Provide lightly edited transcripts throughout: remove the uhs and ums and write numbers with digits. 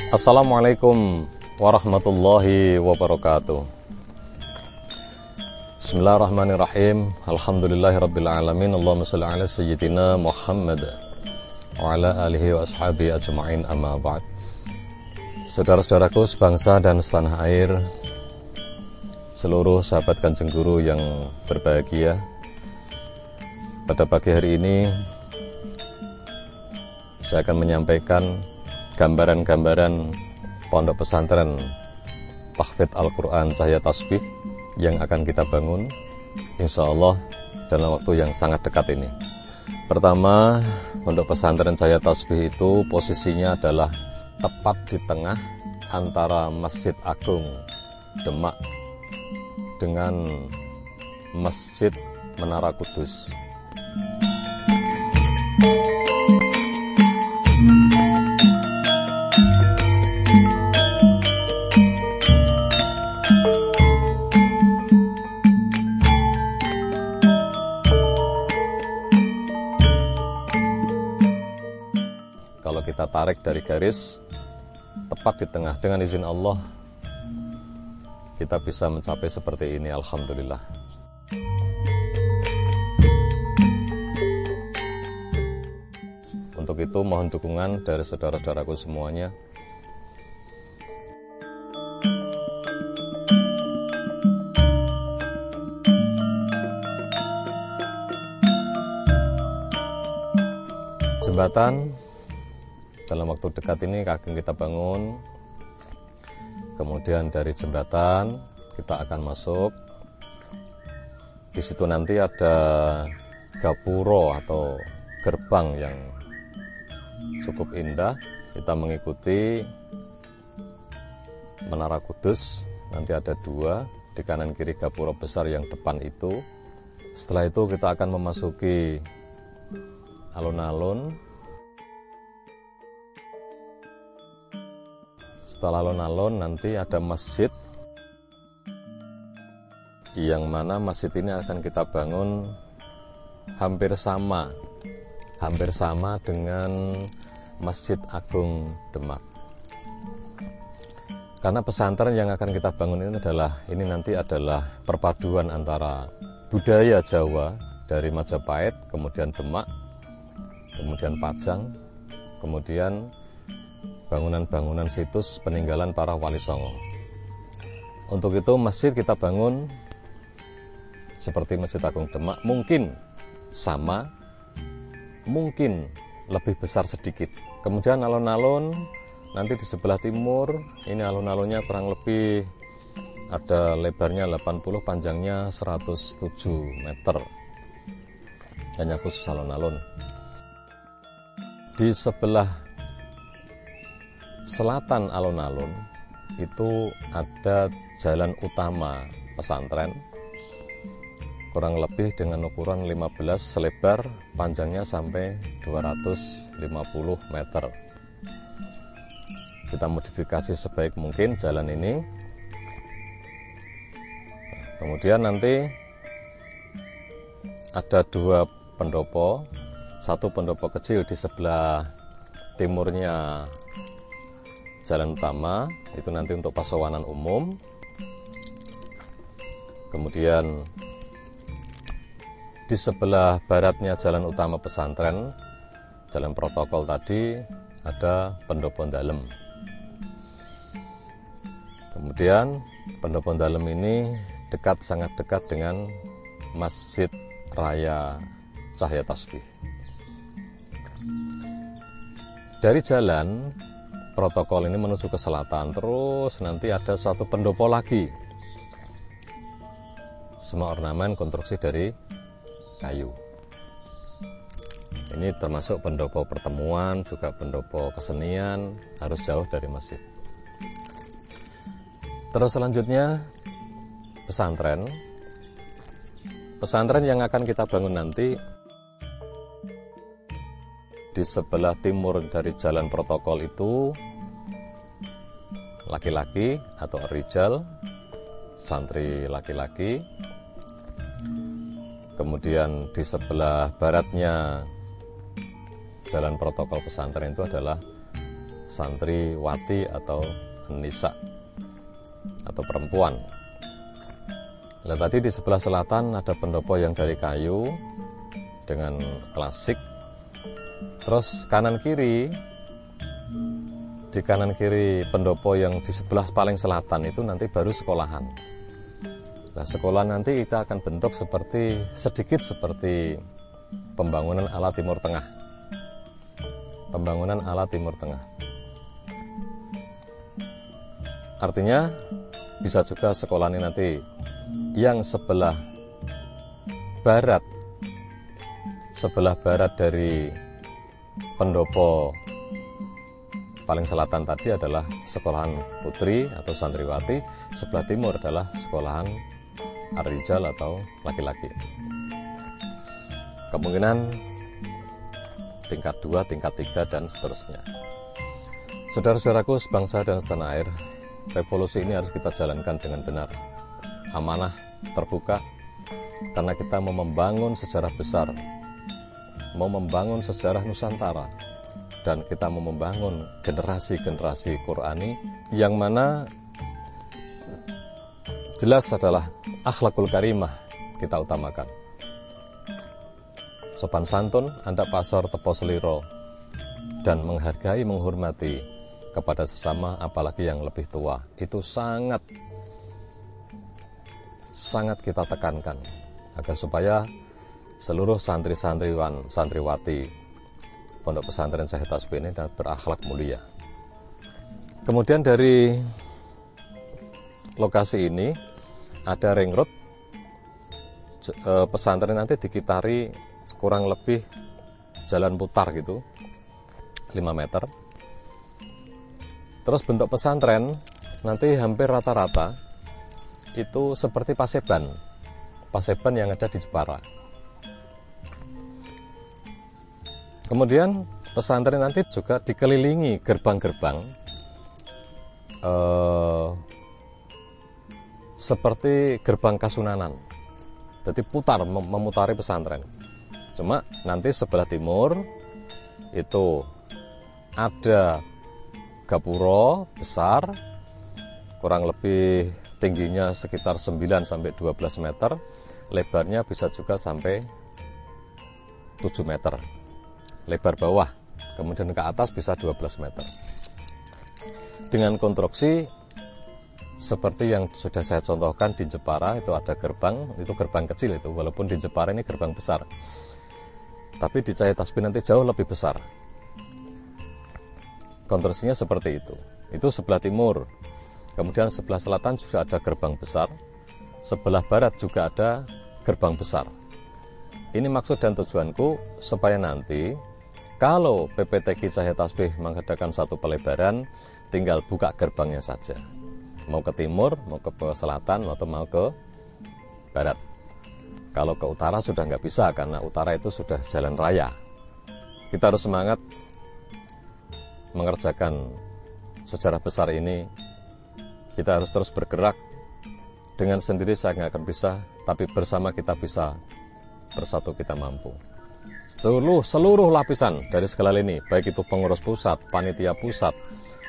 Assalamualaikum warahmatullahi wabarakatuh. Bismillahirrahmanirrahim. Alhamdulillahirabbil alamin. Allahumma shalli ala sayyidina Muhammad wa ala alihi wa ashabihi ajma'in, amma ba'd. Saudara-saudaraku sebangsa dan setanah air, seluruh sahabat Kanjeng Guru yang berbahagia, pada pagi hari ini saya akan menyampaikan gambaran-gambaran pondok pesantren Tahfidz Al-Quran Cahaya Tasbih yang akan kita bangun insya Allah dalam waktu yang sangat dekat ini. Pertama, pondok pesantren Cahaya Tasbih itu posisinya adalah tepat di tengah antara Masjid Agung Demak dengan Masjid Menara Kudus. Kalau kita tarik dari garis tepat di tengah, dengan izin Allah kita bisa mencapai seperti ini, alhamdulillah. Untuk itu mohon dukungan dari saudara-saudaraku semuanya. Jembatan dalam waktu dekat ini akan kita bangun. Kemudian dari jembatan kita akan masuk. Di situ nanti ada gapuro atau gerbang yang cukup indah. Kita mengikuti Menara Kudus. Nanti ada dua, di kanan kiri gapuro besar yang depan itu. Setelah itu kita akan memasuki alun-alun. Setelah alun-alun nanti ada masjid, yang mana masjid ini akan kita bangun hampir sama dengan Masjid Agung Demak. Karena pesantren yang akan kita bangun ini nanti adalah perpaduan antara budaya Jawa dari Majapahit, kemudian Demak, kemudian Pajang, kemudian bangunan-bangunan situs peninggalan para wali songo. Untuk itu masjid kita bangun seperti Masjid Agung Demak, mungkin sama, mungkin lebih besar sedikit. Kemudian alun-alun nanti di sebelah timur, ini alun-alunnya kurang lebih ada lebarnya 80, panjangnya 107 meter. Hanya khusus alun-alun. Di sebelah selatan alun-alun itu ada jalan utama pesantren, kurang lebih dengan ukuran 15, selebar, panjangnya sampai 250 meter. Kita modifikasi sebaik mungkin jalan ini. Kemudian nanti ada dua pendopo, satu pendopo kecil di sebelah timurnya jalan utama, itu nanti untuk pasowanan umum. Kemudian di sebelah baratnya jalan utama pesantren, jalan protokol tadi, ada pendopo dalem. Kemudian pendopo dalem ini sangat dekat dengan Masjid Raya Cahaya Tasbih. Dari jalan protokol ini menuju ke selatan, terus nanti ada suatu pendopo lagi. Semua ornamen konstruksi dari kayu. Ini termasuk pendopo pertemuan, juga pendopo kesenian, harus jauh dari masjid. Terus selanjutnya pesantren. Pesantren yang akan kita bangun nanti di sebelah timur dari jalan protokol itu laki-laki atau rijal, santri laki-laki. Kemudian di sebelah baratnya jalan protokol pesantren itu adalah santriwati atau nisa atau perempuan. Nah, tadi di sebelah selatan ada pendopo yang dari kayu dengan klasik. Terus kanan kiri, di kanan kiri pendopo yang di sebelah paling selatan itu nanti baru sekolahan. Nah, sekolah nanti kita akan bentuk sedikit seperti pembangunan ala Timur Tengah. Pembangunan ala Timur Tengah. Artinya bisa juga sekolah ini nanti yang sebelah barat dari pendopo paling selatan tadi adalah sekolahan putri atau santriwati, sebelah timur adalah sekolahan ar-rijal atau laki-laki. Kemungkinan tingkat 2, tingkat 3 dan seterusnya. Saudara-saudaraku sebangsa dan setanah air, revolusi ini harus kita jalankan dengan benar, amanah, terbuka, karena kita mau membangun sejarah besar, mau membangun sejarah Nusantara, dan kita mau membangun generasi-generasi Qurani yang mana jelas adalah akhlakul karimah kita utamakan. Sopan santun, andap pasor, tepo seliro, dan menghargai, menghormati kepada sesama, apalagi yang lebih tua. Itu sangat kita tekankan agar supaya seluruh santri-santriwan, santriwati Pondok Pesantren Syekh Tasbih ini berakhlak mulia. Kemudian dari lokasi ini ada ring road. Pesantren nanti dikitari kurang lebih jalan putar gitu 5 meter. Terus bentuk pesantren nanti hampir rata-rata itu seperti Paseban yang ada di Jepara. Kemudian pesantren nanti juga dikelilingi gerbang-gerbang seperti gerbang Kasunanan. Jadi putar, memutari pesantren. Cuma nanti sebelah timur itu ada gapuro besar, kurang lebih tingginya sekitar 9-12 meter, lebarnya bisa juga sampai 7 meter, lebar bawah, kemudian ke atas bisa 12 meter. Dengan konstruksi seperti yang sudah saya contohkan di Jepara, itu ada gerbang, itu gerbang kecil itu, walaupun di Jepara ini gerbang besar. Tapi di Cahaya Tasbih nanti jauh lebih besar. Konstruksinya seperti itu. Itu sebelah timur. Kemudian sebelah selatan juga ada gerbang besar. Sebelah barat juga ada gerbang besar. Ini maksud dan tujuanku supaya nanti kalau PPTQ Cahaya Tasbih mengadakan satu pelebaran, tinggal buka gerbangnya saja. Mau ke timur, mau ke selatan, atau mau ke barat. Kalau ke utara sudah nggak bisa, karena utara itu sudah jalan raya. Kita harus semangat mengerjakan sejarah besar ini. Kita harus terus bergerak. Dengan sendiri saya nggak akan bisa, tapi bersama kita bisa, bersatu kita mampu. Seluruh lapisan dari segala lini, baik itu pengurus pusat, panitia pusat,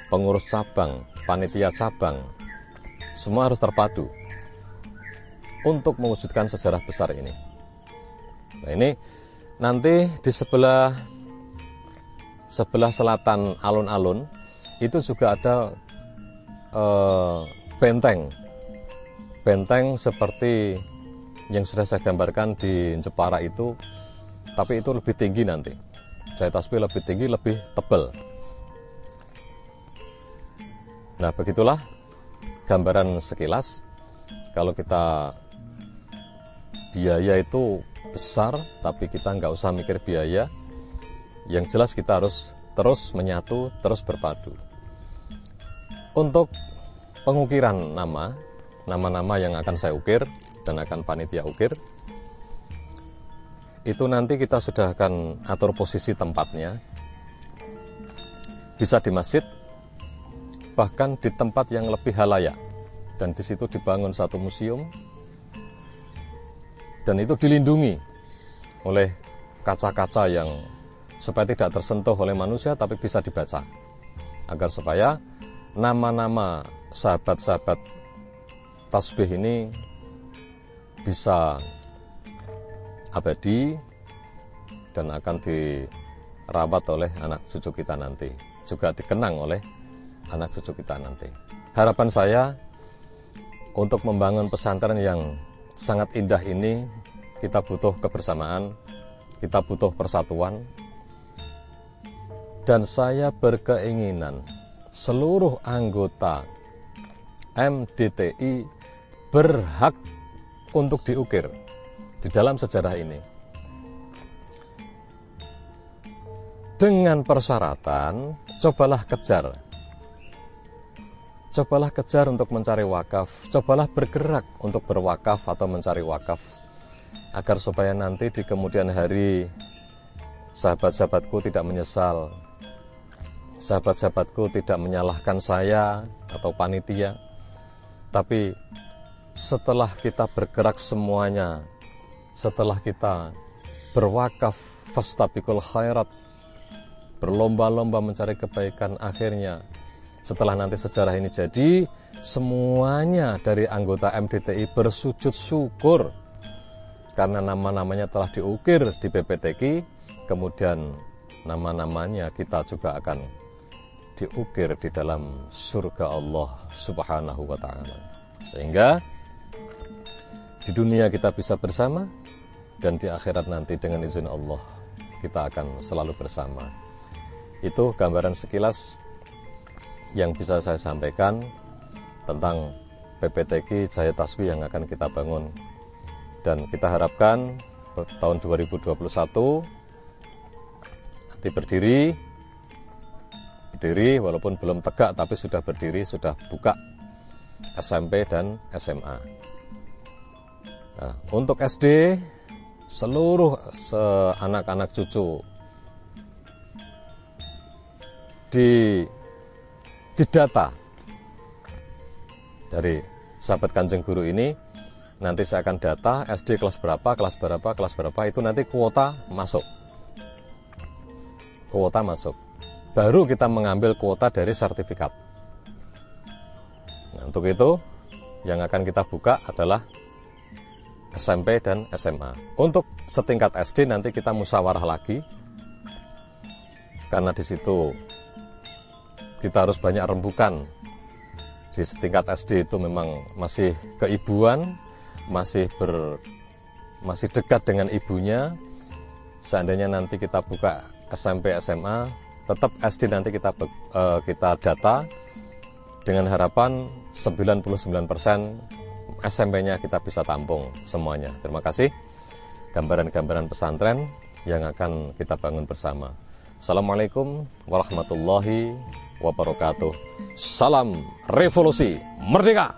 pengurus cabang, panitia cabang, semua harus terpadu untuk mewujudkan sejarah besar ini. Nah, ini nanti di sebelah selatan alun-alun itu juga ada benteng seperti yang sudah saya gambarkan di Jepara itu, tapi itu lebih tinggi nanti. Cahaya Tasbih lebih tinggi, lebih tebal. Nah, begitulah gambaran sekilas. Kalau kita biaya itu besar, tapi kita nggak usah mikir biaya. Yang jelas kita harus terus menyatu, terus berpadu. Untuk pengukiran nama-nama yang akan saya ukir dan akan panitia ukir, itu nanti kita sudah akan atur posisi tempatnya. Bisa di masjid, bahkan di tempat yang lebih halayak. Dan di situ dibangun satu museum, dan itu dilindungi oleh kaca-kaca yang supaya tidak tersentuh oleh manusia, tapi bisa dibaca. agar supaya nama-nama sahabat-sahabat tasbih ini bisa abadi dan akan dirawat oleh anak cucu kita nanti, juga dikenang oleh anak cucu kita nanti. Harapan saya untuk membangun pesantren yang sangat indah ini, kita butuh kebersamaan, kita butuh persatuan, dan saya berkeinginan seluruh anggota MDTI berhak untuk diukir di dalam sejarah ini. Dengan persyaratan, cobalah kejar untuk mencari wakaf, cobalah bergerak untuk berwakaf atau mencari wakaf, agar supaya nanti di kemudian hari sahabat-sahabatku tidak menyesal, sahabat-sahabatku tidak menyalahkan saya atau panitia, tapi setelah kita bergerak semuanya, setelah kita berwakaf, fastabiqul khairat, berlomba-lomba mencari kebaikan, akhirnya setelah nanti sejarah ini jadi, semuanya dari anggota MDTI bersujud syukur karena nama-namanya telah diukir di BPTQ, kemudian nama-namanya kita juga akan diukir di dalam surga Allah Subhanahu wa ta'ala. Sehingga di dunia kita bisa bersama, dan di akhirat nanti dengan izin Allah kita akan selalu bersama. Itu gambaran sekilas yang bisa saya sampaikan tentang PPTQ Jaya Tasbih yang akan kita bangun. Dan kita harapkan tahun 2021 nanti berdiri walaupun belum tegak tapi sudah berdiri, sudah buka SMP dan SMA. Nah, untuk SD, seluruh anak-anak cucu didata dari sahabat Kanjeng Guru ini. Nanti saya akan data SD kelas berapa, itu nanti kuota masuk. Baru kita mengambil kuota dari sertifikat. Nah, untuk itu yang akan kita buka adalah SMP dan SMA. Untuk setingkat SD nanti kita musyawarah lagi, karena di situ kita harus banyak rembukan. Di setingkat SD itu memang masih keibuan, masih dekat dengan ibunya. Seandainya nanti kita buka SMP SMA, tetap SD nanti kita data dengan harapan 99% SMP-nya kita bisa tampung semuanya. Terima kasih. Gambaran-gambaran pesantren yang akan kita bangun bersama. Assalamualaikum warahmatullahi wabarakatuh. Salam revolusi merdeka.